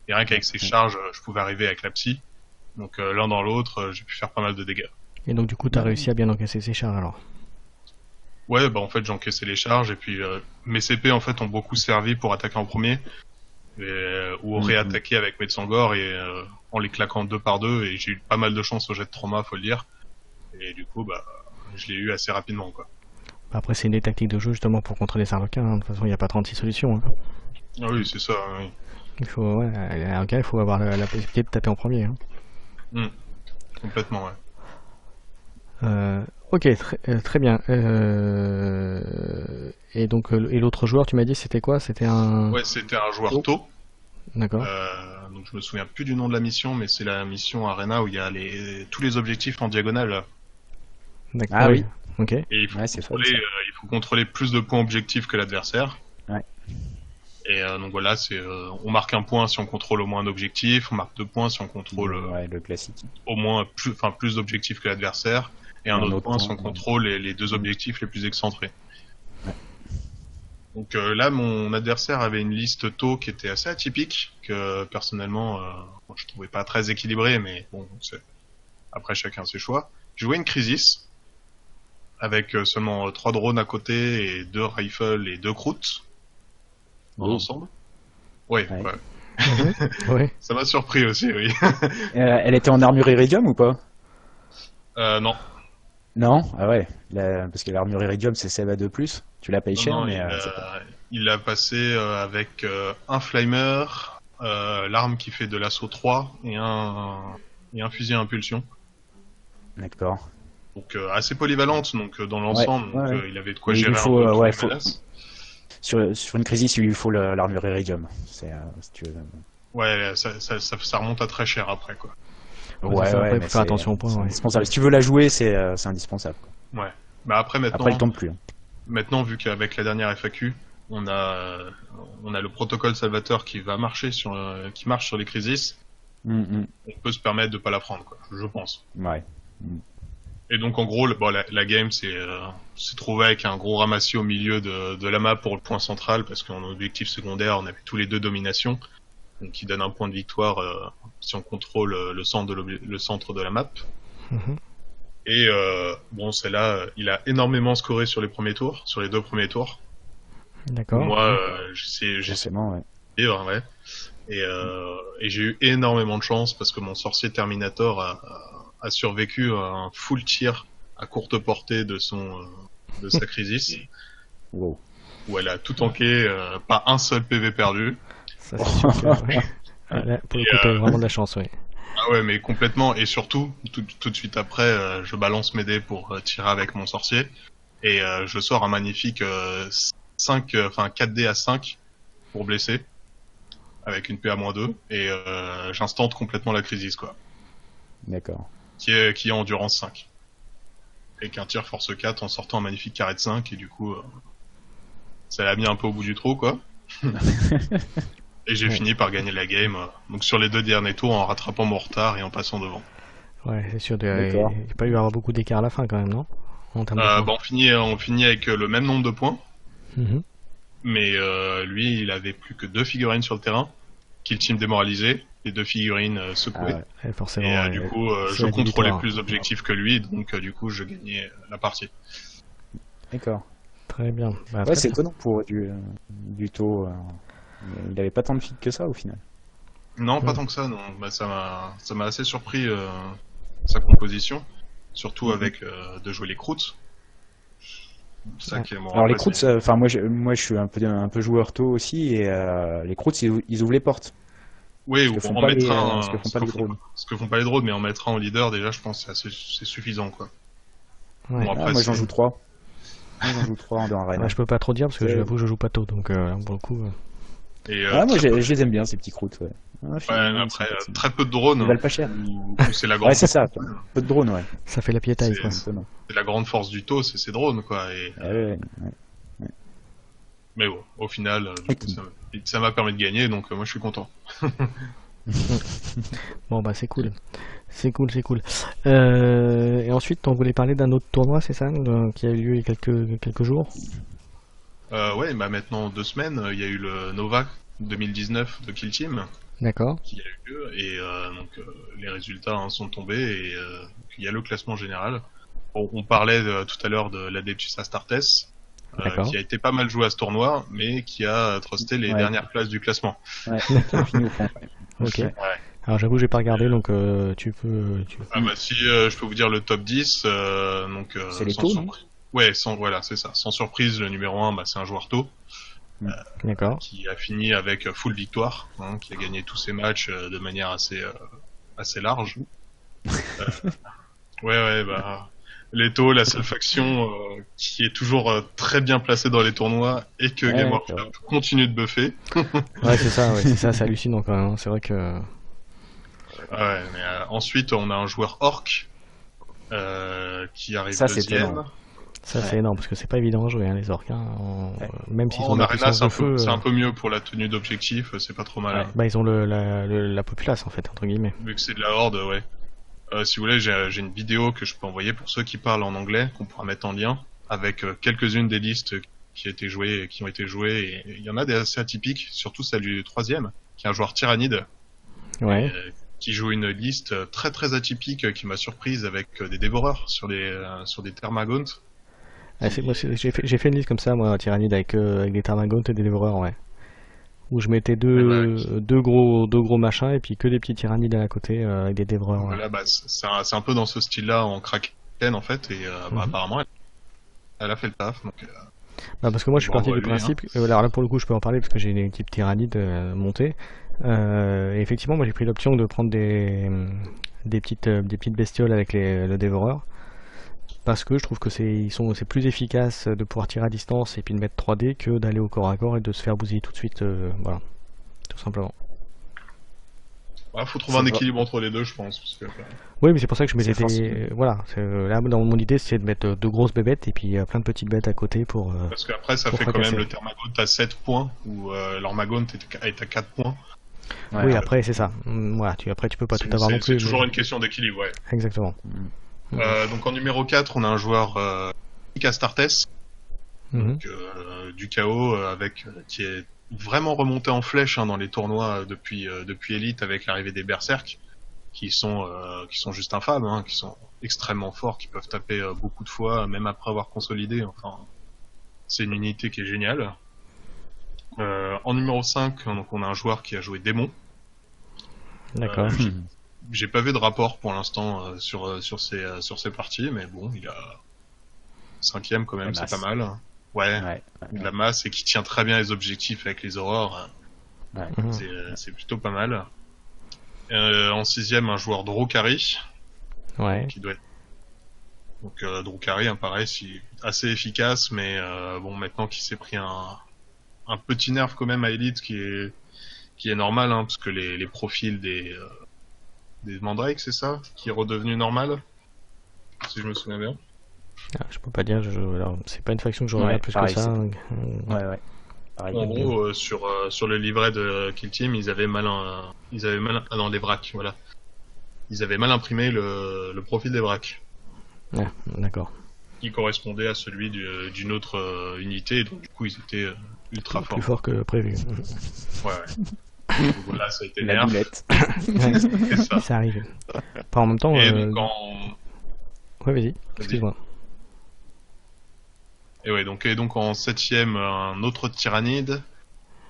Et rien qu'avec ses charges, je pouvais arriver avec la psy. Donc l'un dans l'autre, j'ai pu faire pas mal de dégâts. Et donc du coup, t'as réussi à bien encaisser ses charges alors? Ouais, bah en fait j'encaissais les charges et puis mes CP en fait ont beaucoup servi pour attaquer en premier ou réattaquer avec mes Tsangor et en les claquant 2 par 2 et j'ai eu pas mal de chance au jet de trauma, faut le dire. Et du coup, je l'ai eu assez rapidement, quoi. Après, c'est une des tactiques de jeu justement pour contrer les Arlequins. De toute façon, il n'y a pas 36 solutions. Ah oui, c'est ça. Oui. Il faut avoir la possibilité de taper en premier. Complètement, ouais. Ok, très bien. Et donc, et l'autre joueur, tu m'as dit, c'était quoi? C'était un... Ouais, c'était un joueur taux. D'accord. Donc je me souviens plus du nom de la mission, mais c'est la mission Arena où il y a tous les objectifs en diagonale. Là. D'accord. Ah oui. Ok. Et il faut contrôler plus de points objectifs que l'adversaire. Ouais. Et donc voilà, on marque un point si on contrôle au moins un objectif, on marque 2 points si on contrôle le classique. au moins plus d'objectifs que l'adversaire, et un autre point si on contrôle les 2 objectifs les plus excentrés. Ouais. Donc là, mon adversaire avait une liste taux qui était assez atypique, que personnellement, je trouvais pas très équilibrée, mais bon, après chacun ses choix. Je jouais une Crisis, avec seulement 3 drones à côté, et 2 rifles et 2 croûtes, en ensemble. Ouais. Ouais. Ça m'a surpris aussi, oui. Elle était en armure Iridium ou pas? Non. Non? Ah ouais, parce que l'armure Iridium c'est celle à 2+, tu la payes cher, mais... Il a passé avec un Flamer, l'arme qui fait de l'assaut 3 et un fusil à impulsion. D'accord. Donc assez polyvalente, donc dans l'ensemble, il avait de quoi gérer Sur une Crisis, il lui faut l'armure Iridium. Si tu veux. Ouais, ça remonte à très cher après, quoi. Ouais, après, mais faut faire attention au point. Indispensable. Si tu veux la jouer, c'est indispensable. Quoi. Ouais. Bah après maintenant. Après, il tombe plus. Maintenant, vu qu'avec la dernière FAQ, on a le protocole Salvateur qui marche sur les Crisis. On peut se permettre de pas la prendre, quoi. Je pense. Ouais. Et donc en gros, la game s'est trouvé avec un gros ramassis au milieu de la map pour le point central, parce qu'en objectif secondaire, on avait tous les 2 dominations, donc qui donne un point de victoire si on contrôle le centre de la map. Et bon, celle-là, il a énormément scoré sur les 2 premiers tours. D'accord. Moi, ouais. Et j'ai eu énormément de chance parce que mon sorcier Terminator a survécu à un full tir à courte portée de sa Crisis. Wow. Où elle a tout tanké, pas un seul PV perdu. Ça, c'est sûr là, pour le coup, t'as vraiment de la chance, oui. Ah ouais, mais complètement. Et surtout, tout de suite après, je balance mes dés pour tirer avec mon sorcier. Et je sors un magnifique 4 dés à 5 pour blesser. Avec une PA-2. Et j'instante complètement la Crisis, quoi. D'accord. Qui est endurance 5. Et qu'un tir force 4 en sortant un magnifique carré de 5. Et du coup, ça l'a mis un peu au bout du trou, quoi. Et j'ai fini par gagner la game, donc sur les 2 derniers tours en rattrapant mon retard et en passant devant. Ouais, c'est sûr, il n'y a pas eu à avoir beaucoup d'écart à la fin quand même, non? On finit avec le même nombre de points, mais lui il avait plus que 2 figurines sur le terrain, kill team démoralisé, les 2 figurines secouées, forcément, et du coup je contrôlais plus d'objectifs que lui, donc du coup je gagnais la partie. D'accord. Très bien. C'est étonnant pour du taux. Il avait pas tant de feed que ça au final. Non, pas tant que ça, non. Bah, ça m'a assez surpris sa composition, surtout avec de jouer les croûtes. Alors les croûtes, enfin moi je suis un peu joueur tôt aussi, et les croûtes ils ouvrent les portes. Oui, ou en mettre un. Ce que font pas les drones. Ce que font pas les drones, mais en mettre un en leader déjà, je pense que c'est suffisant, quoi. Ouais. Bon, après, moi j'en joue 3. J'en joue 3 dans Arena. Je peux pas trop dire parce que j'avoue je joue pas tôt, donc pour le coup. Et, moi je les aime bien ces petits croûtes, ouais. Après très peu de drones. Ils valent pas cher. C'est la grande. Ouais, c'est ça. Peu de drones, ouais. Ça fait la piétaille, quoi. C'est la grande force du taux, c'est ces drones, quoi. Et... Ouais. Mais bon, au final, ça m'a permis de gagner, donc moi je suis content. Bon bah c'est cool. C'est cool. Et ensuite, on voulait parler d'un autre tournoi, c'est ça, qui a eu lieu il y a quelques jours. Ouais, bah maintenant 2 semaines, il y a eu le Nova 2019 de Kill Team. D'accord. Qui a eu lieu, et donc les résultats sont tombés, et il y a le classement général. On parlait tout à l'heure de l'Adeptus Astartes, qui a été pas mal joué à ce tournoi, mais qui a trusté les dernières places du classement. Ouais, fini au fond. Ok. Ouais. Alors j'avoue j'ai pas regardé, donc tu peux... Ah bah si je peux vous dire le top 10, donc c'est les taux, non ? Ouais, voilà, c'est ça. Sans surprise, le numéro 1, c'est un joueur taux. D'accord. Qui a fini avec full victoire, qui a gagné tous ses matchs de manière assez large. Leto, la seule faction qui est toujours très bien placée dans les tournois et que Game Workshop continue de buffer. Ouais, c'est ça, c'est hallucinant quand même. C'est vrai que. Ouais, mais ensuite on a un joueur orc qui arrive deuxième. Ça c'est énorme parce que c'est pas évident à jouer les orques. Même s'ils ont en arena, c'est un peu mieux pour la tenue d'objectif, c'est pas trop mal. Bah ils ont la populace en fait entre guillemets. Vu que c'est de la horde, ouais. Si vous voulez, j'ai une vidéo que je peux envoyer pour ceux qui parlent en anglais, qu'on pourra mettre en lien, avec quelques-unes des listes qui ont été jouées, et il y en a des assez atypiques, surtout celle du 3e, qui est un joueur tyrannide, qui joue une liste très très atypique qui m'a surprise avec des dévoreurs sur des Termagants. J'ai fait une liste comme ça, moi, tyrannide, avec des Termagants et des dévoreurs, ouais. Où je mettais deux gros machins et puis que des petits tyrannides à côté avec des dévoreurs. Voilà, c'est un peu dans ce style-là en Kraken en fait, et apparemment elle a fait le taf. Donc, parce que moi je suis parti du principe, alors là pour le coup je peux en parler parce que j'ai une équipe tyrannide montée. Et effectivement, moi j'ai pris l'option de prendre des petites bestioles avec le dévoreur. Parce que je trouve que c'est plus efficace de pouvoir tirer à distance et puis de mettre 3D que d'aller au corps à corps et de se faire bousiller tout de suite, voilà, tout simplement. Faut trouver un équilibre entre les deux, je pense. Parce que, oui, mais c'est pour ça que je mettais voilà, là dans mon idée c'est de mettre deux grosses bébêtes et puis plein de petites bêtes à côté pour. Parce qu'après ça fait quand même le Termagant à 7 points ou l'Ormagant est à 4 points. Ouais, oui, après c'est ça. Voilà, après tu peux pas tout avoir non plus. C'est toujours une question d'équilibre, ouais. Exactement. Donc en numéro 4, on a un joueur Astartes, donc, du chaos, qui est vraiment remonté en flèche dans les tournois depuis Elite avec l'arrivée des Berserk, qui sont juste infâmes, qui sont extrêmement forts, qui peuvent taper beaucoup de fois, même après avoir consolidé. Enfin, c'est une unité qui est géniale. En numéro 5, donc, on a un joueur qui a joué Démon. D'accord. J'ai pas vu de rapport pour l'instant sur ces parties, mais bon, il a 5e quand même, c'est pas mal. Ouais. De la masse et qui tient très bien les objectifs avec les aurores. Ouais. C'est plutôt pas mal. En 6e, un joueur Drukhari. Ouais. Qui doit être... Donc Drukhari, pareil, assez efficace, mais bon, maintenant qu'il s'est pris un petit nerf quand même à Elite qui est normal, parce que les profils des Mandrakes, c'est ça, qui est redevenu normal, si je me souviens bien. Je peux pas dire, c'est pas une faction que je regarde plus que ça. Ouais. Pareil, en gros, sur le livret de Kill Team, ils avaient mal dans les vracs, voilà. Ils avaient mal imprimé le profil des vracs. Ah, d'accord. Qui correspondait à celui d'une autre unité, donc du coup ils étaient ultra forts. Plus forts que prévu. Ouais. Donc, là, ça a été nerf. Ça arrive. Pas en même temps. Ouais, vas-y. Excuse-moi. Et ouais, donc en 7ème, un autre tyrannide.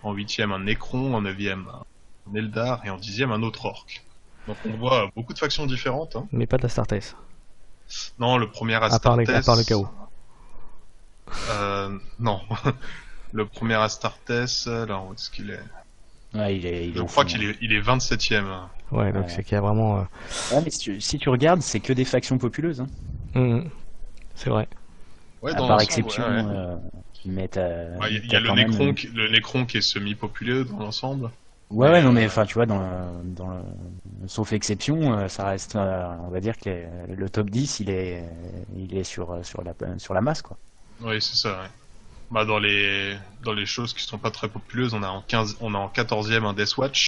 En 8ème, un Necron. En 9ème, un Eldar. Et en 10ème, un autre orc. Donc on voit beaucoup de factions différentes. Mais pas de Astartes. Non, le premier Astartes. À part le chaos. Non. Le premier Astartes, là, où est-ce qu'il est? Ouais, je crois qu'il est 27ème. Ouais, donc c'est qu'il y a vraiment. Ouais, mais si tu regardes, c'est que des factions populeuses. C'est vrai. Ouais, par exception, qui mettent. Il y a le Necron qui est semi-populeux dans l'ensemble. Ouais, non, mais enfin, tu vois, sauf exception, ça reste, on va dire que le top 10, il est sur la masse, quoi. Oui, c'est ça, ouais. Dans les choses qui sont pas très populeuses, on a en 14e un Deathwatch.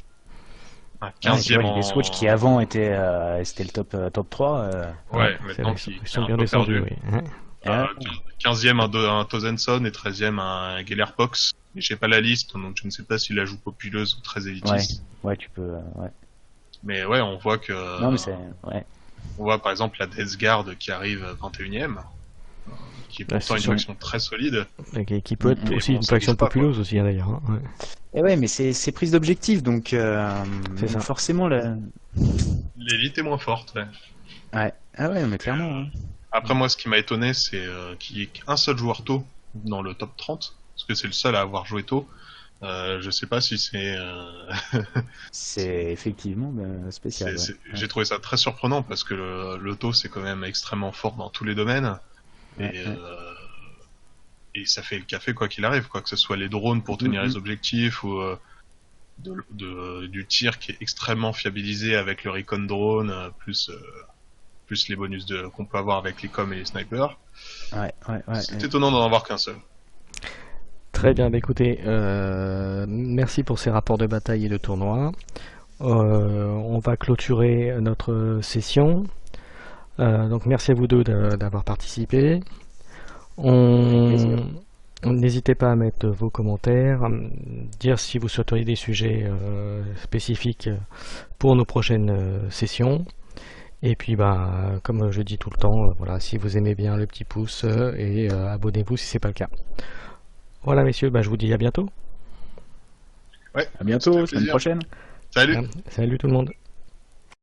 Un 15e Deathwatch qui avant c'était le top 3. Ouais, maintenant ils sont bien descendus. Oui. 15e un Tozenson et 13e un Gellerpox. Mais j'ai pas la liste, donc je ne sais pas si la joue populeuse ou très élitiste. Ouais, tu peux. Ouais. Mais ouais, on voit que. Non, mais c'est. Ouais. On voit par exemple la Death Guard qui arrive 21e. Qui est pourtant une faction très solide. Et qui peut être aussi une faction populeuse aussi, d'ailleurs. Ouais. Et ouais, mais c'est prise d'objectif, donc forcément l'élite est moins forte. Ouais. Ah ouais, mais clairement. Après moi, ce qui m'a étonné, c'est qu'il y ait un seul joueur tôt dans le top 30, parce que c'est le seul à avoir joué tôt. Je sais pas si c'est... C'est effectivement spécial. Ouais. J'ai trouvé ça très surprenant parce que l'auto c'est quand même extrêmement fort dans tous les domaines. Et ça fait le café quoi qu'il arrive, quoi que ce soit les drones pour tenir les objectifs ou du tir qui est extrêmement fiabilisé avec le Recon Drone, plus les bonus qu'on peut avoir avec les coms et les snipers. C'est étonnant d'en avoir qu'un seul. Très bien, écoutez, merci pour ces rapports de bataille et de tournoi. On va clôturer notre session. Donc merci à vous deux d'avoir participé. N'hésitez pas à mettre vos commentaires, à dire si vous souhaiteriez des sujets spécifiques pour nos prochaines sessions. Et puis comme je dis tout le temps, voilà, si vous aimez bien, le petit pouce et abonnez-vous si c'est pas le cas. Voilà messieurs, je vous dis à bientôt. Ouais, à bientôt, semaine prochaine. Salut. Salut tout le monde.